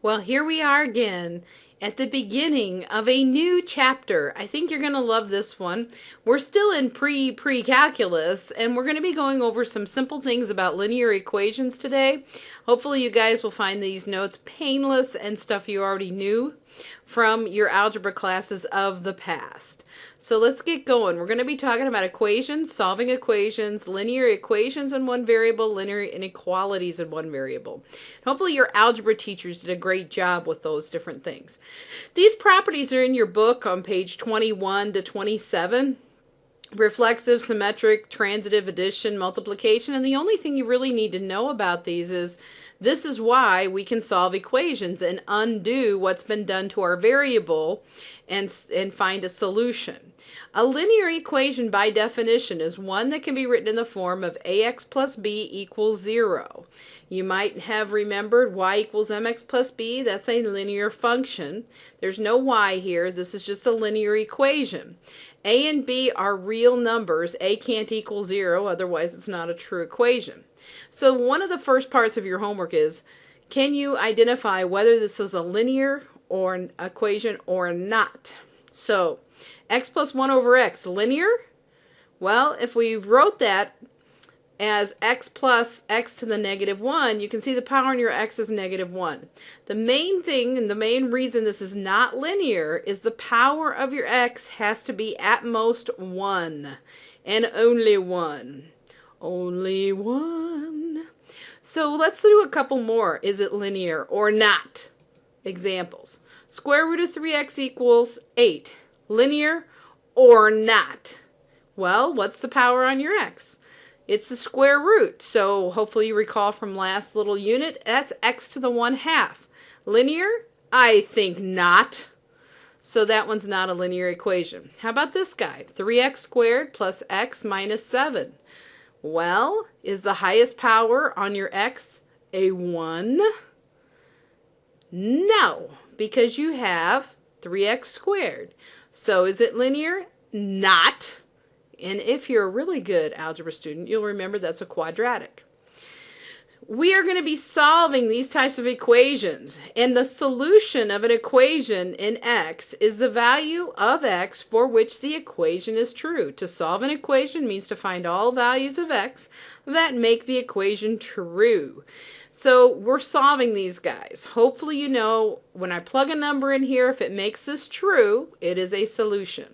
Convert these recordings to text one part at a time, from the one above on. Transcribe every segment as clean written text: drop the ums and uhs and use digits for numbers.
Well, here we are again at the beginning of a new chapter. I think you're going to love this one. We're still in pre-calculus, and we're going to be going over some simple things about linear equations today. Hopefully you guys will find these notes painless and stuff you already knew from your algebra classes of the past. So let's get going. We're going to be talking about equations, solving equations, linear equations in one variable, linear inequalities in one variable. Hopefully your algebra teachers did a great job with those different things. These properties are in your book on page 21 to 27. Reflexive, symmetric, transitive, addition, multiplication, and the only thing you really need to know about these is this is why we can solve equations and undo what's been done to our variable and find a solution. A linear equation by definition is one that can be written in the form of ax plus b equals 0. You might have remembered y equals mx plus b. That's a linear function. There's no y here. This is just a linear equation. A and b are real numbers. A can't equal 0, otherwise it's not a true equation. So one of the first parts of your homework is, can you identify whether this is a linear or an equation or not? So x plus 1 over x, linear? Well, if we wrote that as x plus x to the negative 1, you can see the power in your x is negative 1. The main thing and the main reason this is not linear is the power of your x has to be at most 1 and only 1. Only 1. So let's do a couple more. Is it linear or not? Examples. Square root of 3x equals 8. Linear or not? Well, what's the power on your x? It's the square root. So hopefully you recall from last little unit, that's x to the 1/2. Linear? I think not. So that one's not a linear equation. How about this guy? 3x squared plus x minus 7. Well, is the highest power on your x a 1? No, because you have 3x squared. So is it linear? Not. And if you're a really good algebra student, you'll remember that's a quadratic. We are going to be solving these types of equations, and the solution of an equation in x is the value of x for which the equation is true. To solve an equation means to find all values of x that make the equation true. So we're solving these guys. Hopefully you know when I plug a number in here, if it makes this true, it is a solution.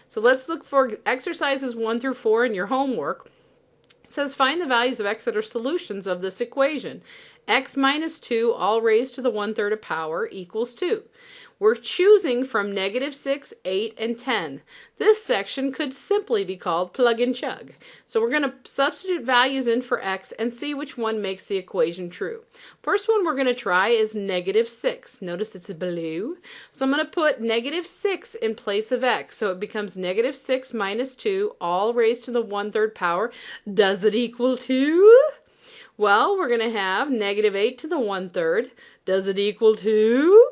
So let's look for exercises 1 through 4 in your homework. It says find the values of x that are solutions of this equation. X minus 2 all raised to the 1/3 power equals 2. We're choosing from -6, 8, and 10. This section could simply be called plug and chug. So we're going to substitute values in for x and see which one makes the equation true. First one we're going to try is -6. Notice it's blue. So I'm going to put -6 in place of x. So it becomes -6 minus 2 all raised to the 1/3 power. Does it equal 2? Well, we're going to have -8 to the 1/3. Does it equal 2?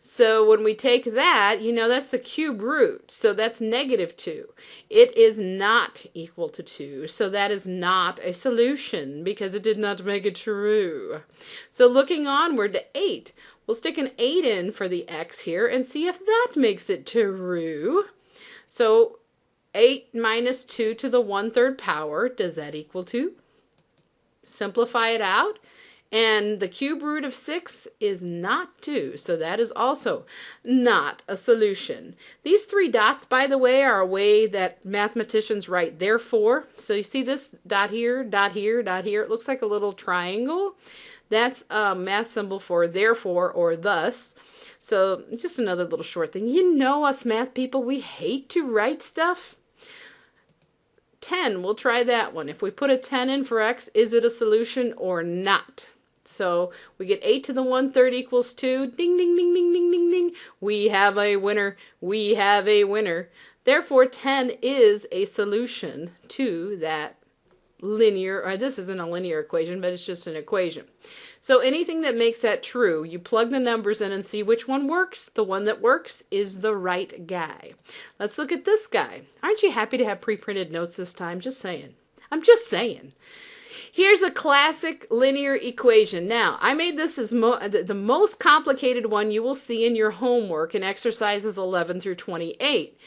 So when we take that, you know that's the cube root. So that's -2. It is not equal to 2. So that is not a solution because it did not make it true. So looking onward to 8, we'll stick an 8 in for the x here and see if that makes it true. So 8 minus 2 to the 1/3 power, does that equal 2? Simplify it out. And the cube root of 6 is not 2, so that is also not a solution. These 3 dots, by the way, are a way that mathematicians write therefore. So you see this dot here, dot here, dot here. It looks like a little triangle. That's a math symbol for therefore or thus. So just another little short thing. You know us math people, we hate to write stuff. 10, we'll try that one. If we put a 10 in for x, is it a solution or not? So we get 8 to the 1/3 equals 2. Ding, ding, ding, ding, ding, ding, ding. We have a winner. We have a winner. Therefore, 10 is a solution to that linear, or this isn't a linear equation, but it's just an equation. So anything that makes that true, you plug the numbers in and see which one works. The one that works is the right guy. Let's look at this guy. Aren't you happy to have pre-printed notes this time? Just saying. I'm just saying. Here's a classic linear equation. Now, I made this as the most complicated one you will see in your homework in exercises 11 through 28.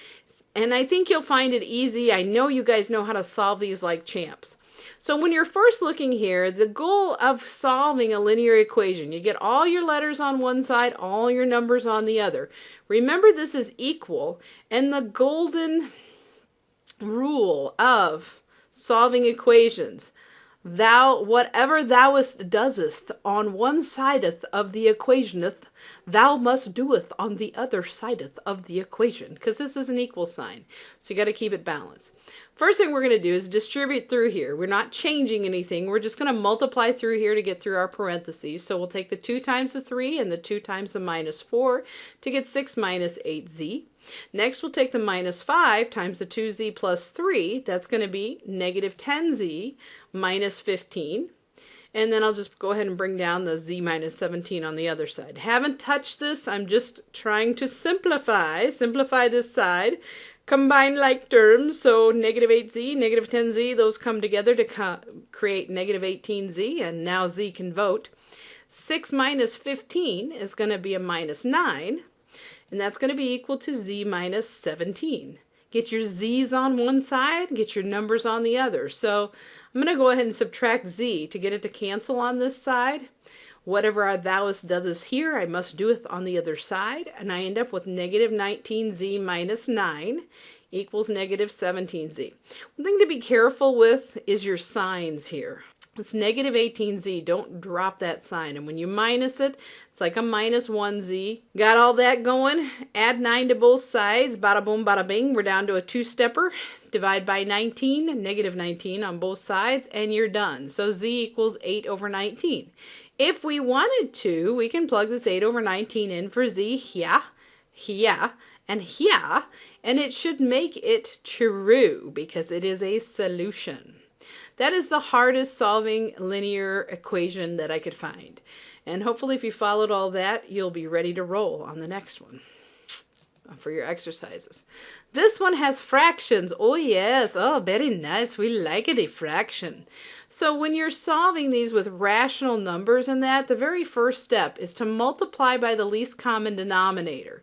And I think you'll find it easy. I know you guys know how to solve these like champs. So when you're first looking here, the goal of solving a linear equation, you get all your letters on one side, all your numbers on the other. Remember, this is equal, and the golden rule of solving equations: whatever thou doest on one sideth of the equationeth, thou must doeth on the other sideth of the equation, because this is an equal sign. So you got to keep it balanced. First thing we're going to do is distribute through here. We're not changing anything. We're just going to multiply through here to get through our parentheses. So we'll take the 2 times the 3 and the 2 times the minus 4 to get 6 minus 8z. Next, we'll take the minus 5 times the 2z plus 3. That's going to be negative 10z minus 15. And then I'll just go ahead and bring down the z minus 17 on the other side. Haven't touched this. I'm just trying to simplify this side. Combine like terms, so negative 8z, negative 10z, those come together to create negative 18z, and now z can vote. 6 minus 15 is going to be a minus 9, and that's going to be equal to z minus 17. Get your z's on one side, get your numbers on the other. So I'm going to go ahead and subtract z to get it to cancel on this side. Whatever thou doest here, I must doeth on the other side, and I end up with negative 19z minus 9 equals negative 17z. One thing to be careful with is your signs here. It's negative 18z. Don't drop that sign. And when you minus it, it's like a minus 1z. Got all that going? Add 9 to both sides. Bada boom, bada bing. We're down to a two-stepper. Divide by 19, negative 19 on both sides, and you're done. So z equals 8 over 19. If we wanted to, we can plug this 8 over 19 in for z here, here, and here, and it should make it true because it is a solution. That is the hardest solving linear equation that I could find. And hopefully if you followed all that, you'll be ready to roll on the next one for your exercises. This one has fractions. Oh yes, oh very nice. We like it, a fraction. So when you're solving these with rational numbers and that, the very first step is to multiply by the least common denominator.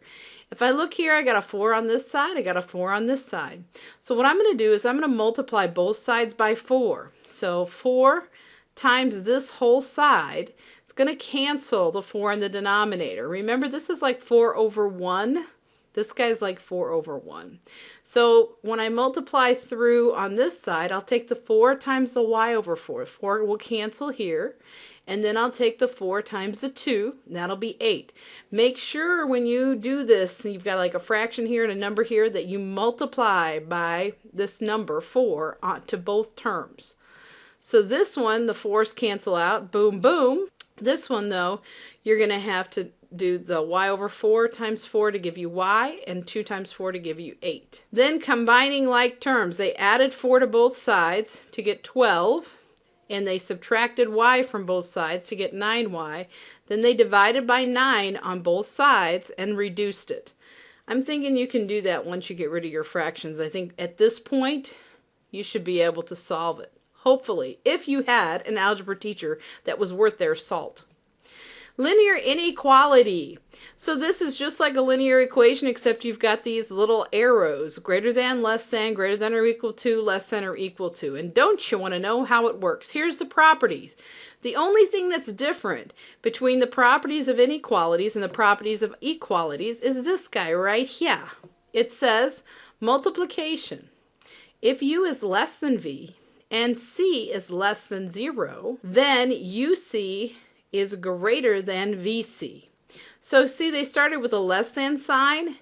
If I look here, I got a 4 on this side, I got a 4 on this side. So what I'm going to do is I'm going to multiply both sides by 4. So 4 times this whole side, it's going to cancel the 4 in the denominator. Remember, this is like 4 over 1. This guy's like 4 over 1. So when I multiply through on this side, I'll take the 4 times the y over 4. 4 will cancel here. And then I'll take the 4 times the 2. And that'll be 8. Make sure when you do this, you've got like a fraction here and a number here, that you multiply by this number 4 to both terms. So this one, the 4's cancel out. Boom, boom. This one, though, you're going to have to do the y over 4 times 4 to give you y, and 2 times 4 to give you 8. Then combining like terms, they added 4 to both sides to get 12, and they subtracted y from both sides to get 9y. Then they divided by 9 on both sides and reduced it. I'm thinking you can do that once you get rid of your fractions. I think at this point, you should be able to solve it. Hopefully, if you had an algebra teacher that was worth their salt. Linear inequality. So this is just like a linear equation, except you've got these little arrows: greater than, less than, greater than or equal to, less than or equal to. And don't you want to know how it works? Here's the properties. The only thing that's different between the properties of inequalities and the properties of equalities is this guy right here. It says multiplication. If u is less than v and c is less than 0, then uc is greater than VC. So see, they started with a less than sign.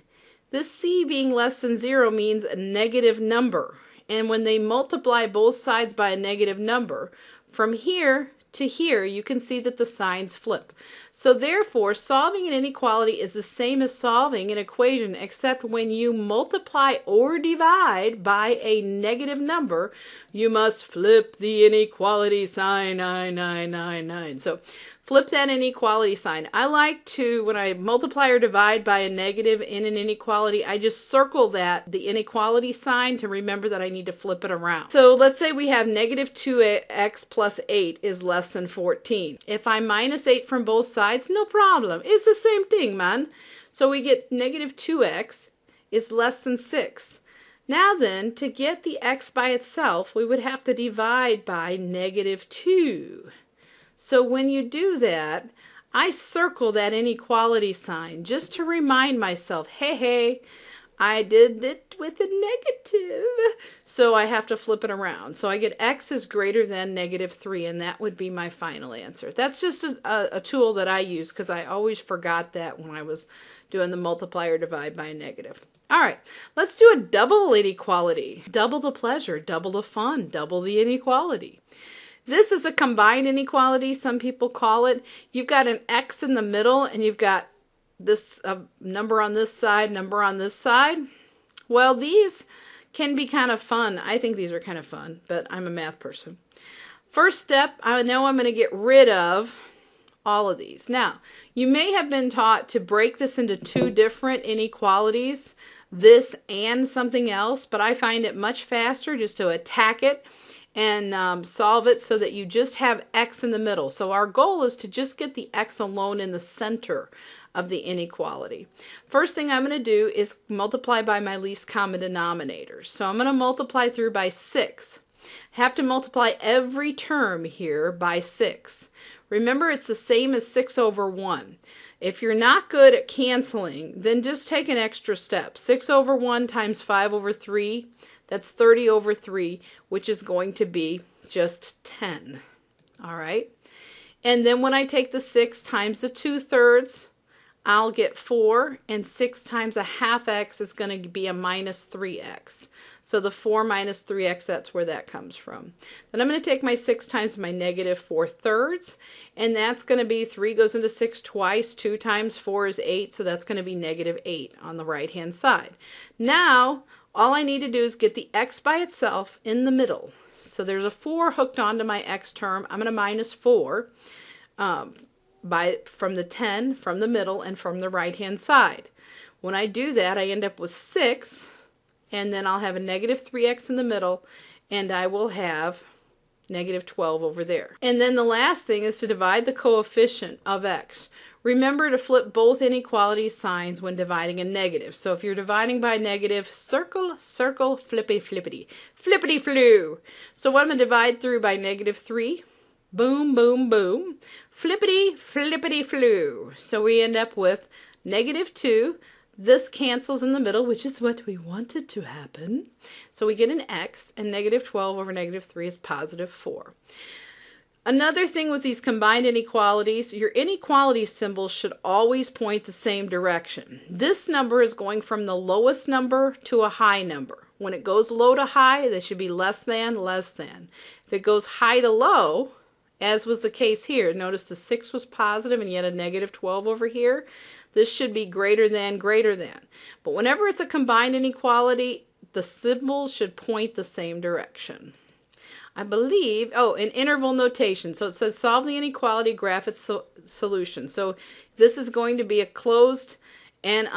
This C being less than 0 means a negative number. And when they multiply both sides by a negative number, from here to here, you can see that the signs flip. So therefore, solving an inequality is the same as solving an equation, except when you multiply or divide by a negative number, you must flip the inequality sign, 9. So flip that inequality sign. I like to, when I multiply or divide by a negative in an inequality, I just circle the inequality sign to remember that I need to flip it around. So let's say we have negative 2x plus 8 is less than 14. If I minus 8 from both sides, no problem. It's the same thing, man. So we get negative 2x is less than 6. Now then, to get the x by itself, we would have to divide by negative 2. So when you do that, I circle that inequality sign just to remind myself, hey, I did it with a negative. So I have to flip it around. So I get x is greater than negative 3, and that would be my final answer. That's just a tool that I use because I always forgot that when I was doing the multiply or divide by a negative. All right, let's do a double inequality. Double the pleasure, double the fun, double the inequality. This is a combined inequality, some people call it. You've got an x in the middle, and you've got this number on this side, number on this side. Well, these can be kind of fun. I think these are kind of fun, but I'm a math person. First step, I know I'm going to get rid of all of these. Now, you may have been taught to break this into two different inequalities, this and something else, but I find it much faster just to attack it and solve it so that you just have x in the middle. So our goal is to just get the x alone in the center of the inequality. First thing I'm going to do is multiply by my least common denominator. So I'm going to multiply through by 6. I have to multiply every term here by 6. Remember, it's the same as 6 over 1. If you're not good at canceling, then just take an extra step. 6 over 1 times 5 over 3, that's 30 over 3, which is going to be just 10. All right? And then when I take the 6 times the 2/3, I'll get 4, and 6 times a half x is going to be a minus 3x. So the 4 minus 3x, that's where that comes from. Then I'm going to take my 6 times my negative 4/3, and that's going to be 3 goes into 6 twice. 2 times 4 is 8, so that's going to be negative 8 on the right-hand side. Now, all I need to do is get the x by itself in the middle. So there's a 4 hooked onto my x term. I'm going to minus 4. From the 10, from the middle, and from the right-hand side. When I do that, I end up with 6, and then I'll have a negative 3x in the middle, and I will have negative 12 over there. And then the last thing is to divide the coefficient of x. Remember to flip both inequality signs when dividing a negative. So if you're dividing by a negative, circle, circle, flippity, flippity, flippity, flu. So what I'm going to divide through by negative 3, boom, boom, boom, flippity, flippity, flu. So we end up with negative 2. This cancels in the middle, which is what we wanted to happen. So we get an x, and negative 12 over negative 3 is positive 4. Another thing with these combined inequalities, your inequality symbols should always point the same direction. This number is going from the lowest number to a high number. When it goes low to high, they should be less than, less than. If it goes high to low, as was the case here, notice the 6 was positive and yet a negative 12 over here. This should be greater than, greater than. But whenever it's a combined inequality, the symbols should point the same direction. I believe, in interval notation. So it says solve the inequality, graph its solution. So this is going to be a closed and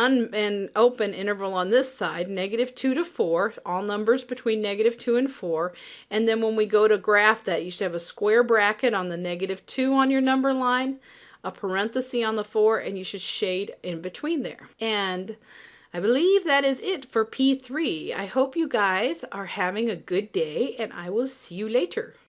open interval on this side, negative 2 to 4, all numbers between negative 2 and 4. And then when we go to graph that, you should have a square bracket on the negative 2 on your number line, a parenthesis on the 4, and you should shade in between there. And I believe that is it for P3. I hope you guys are having a good day, and I will see you later.